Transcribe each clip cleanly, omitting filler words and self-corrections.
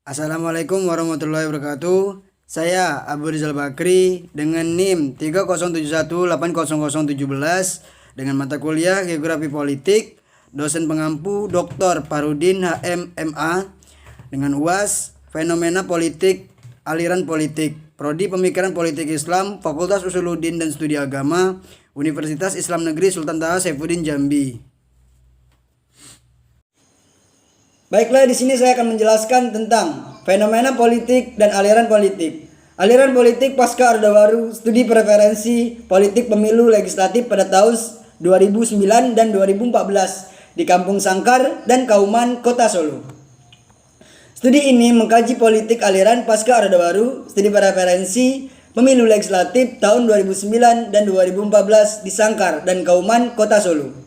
Assalamualaikum warahmatullahi wabarakatuh. Saya Abu Rizal Bakri dengan NIM 307180017 dengan mata kuliah Geografi Politik, dosen pengampu Dr. Parudin HM MA dengan UAS Fenomena Politik, Aliran Politik, Prodi Pemikiran Politik Islam, Fakultas Usuluddin dan Studi Agama, Universitas Islam Negeri Sultan Taha Saifuddin Jambi. Baiklah, di sini saya akan menjelaskan tentang fenomena politik dan aliran politik. Aliran politik pasca Orde Baru, studi preferensi politik pemilu legislatif pada tahun 2009 dan 2014 di Kampung Sangkar dan Kauman, Kota Solo. Studi ini mengkaji politik aliran pasca Orde Baru, studi preferensi pemilu legislatif tahun 2009 dan 2014 di Sangkar dan Kauman, Kota Solo.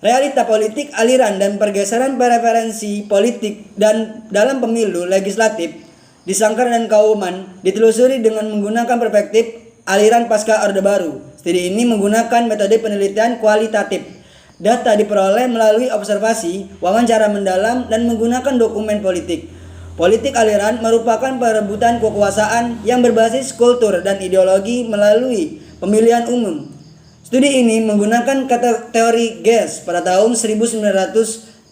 Realita politik, aliran, dan pergeseran preferensi politik dan dalam pemilu legislatif di Sangkar dan Kauman ditelusuri dengan menggunakan perspektif aliran pasca Orde Baru. Studi ini menggunakan metode penelitian kualitatif. Data diperoleh melalui observasi, wawancara mendalam, dan menggunakan dokumen politik. Politik aliran merupakan perebutan kekuasaan yang berbasis kultur dan ideologi melalui pemilihan umum. Studi ini menggunakan teori GES pada tahun 1960,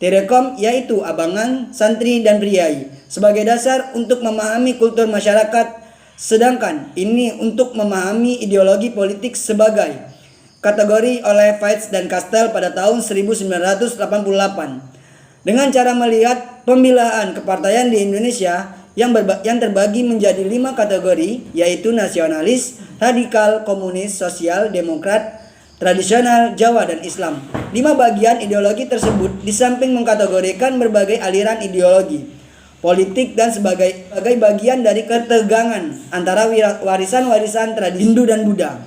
Tirekom yaitu abangan, santri, dan priai sebagai dasar untuk memahami kultur masyarakat, sedangkan ini untuk memahami ideologi politik sebagai kategori oleh Weitz dan Kastel pada tahun 1988. Dengan cara melihat pembelaan kepartaian di Indonesia yang terbagi menjadi 5 kategori, yaitu nasionalis, radikal, komunis, sosial, demokrat, tradisional, Jawa, dan Islam. 5 bagian ideologi tersebut di samping mengkategorikan berbagai aliran ideologi politik dan sebagai bagian dari ketegangan antara warisan-warisan tradisi Hindu dan Buddha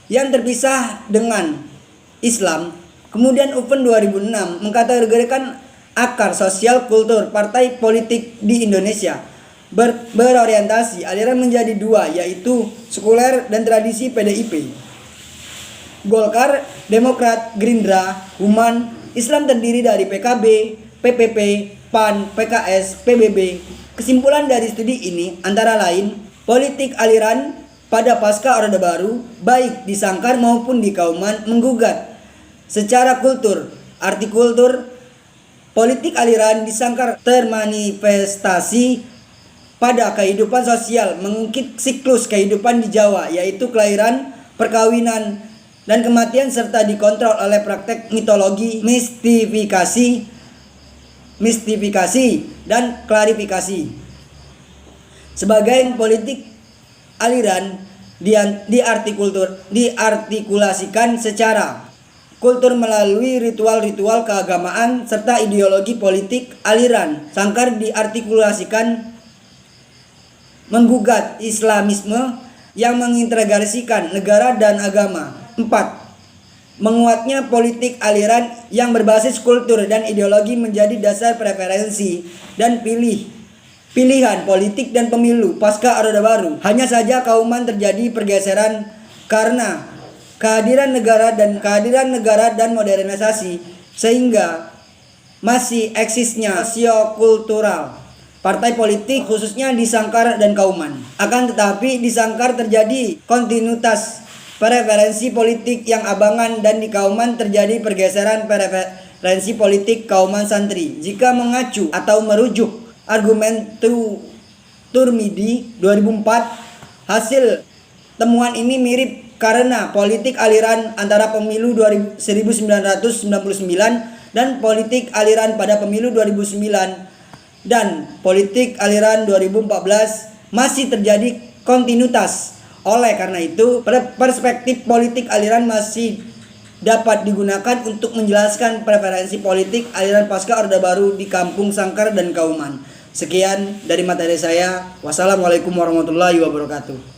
yang terpisah dengan Islam. Kemudian Open 2006 mengkategorikan akar sosial kultur partai politik di Indonesia berorientasi aliran menjadi 2, yaitu sekuler dan tradisi PDIP. Golkar, Demokrat, Gerindra, Human, Islam terdiri dari PKB, PPP, PAN, PKS, PBB. Kesimpulan dari studi ini antara lain, politik aliran pada pasca Orde Baru baik di Sangkar maupun di Kauman menggugat secara kultur, arti kultur. Politik aliran di Sangkar termanifestasi pada kehidupan sosial, mengungkit siklus kehidupan di Jawa, yaitu kelahiran, perkawinan, dan kematian, serta dikontrol oleh praktek mitologi, mistifikasi, dan klarifikasi. Sebagai politik aliran diartikulasikan secara kultur melalui ritual-ritual keagamaan serta ideologi politik aliran. Sangkar diartikulasikan menggugat Islamisme yang mengintegrasikan negara dan agama. 4. Menguatnya politik aliran yang berbasis kultur dan ideologi menjadi dasar preferensi dan pilihan politik dan pemilu pasca Orde Baru. Hanya saja Kauman terjadi pergeseran karena kehadiran negara dan modernisasi, sehingga masih eksisnya sosiokultural partai politik khususnya di Sangkar dan Kauman. Akan tetapi di Sangkar terjadi kontinuitas preferensi politik yang abangan dan di Kauman terjadi pergeseran preferensi politik Kauman santri. Jika mengacu atau merujuk argumen Turmidi 2004, hasil temuan ini mirip karena politik aliran antara pemilu 1999 dan politik aliran pada pemilu 2009 dan politik aliran 2014 masih terjadi kontinuitas. Oleh karena itu, perspektif politik aliran masih dapat digunakan untuk menjelaskan preferensi politik aliran pasca Orde Baru di Kampung Sangkar dan Kauman. Sekian dari materi saya. Wassalamualaikum warahmatullahi wabarakatuh.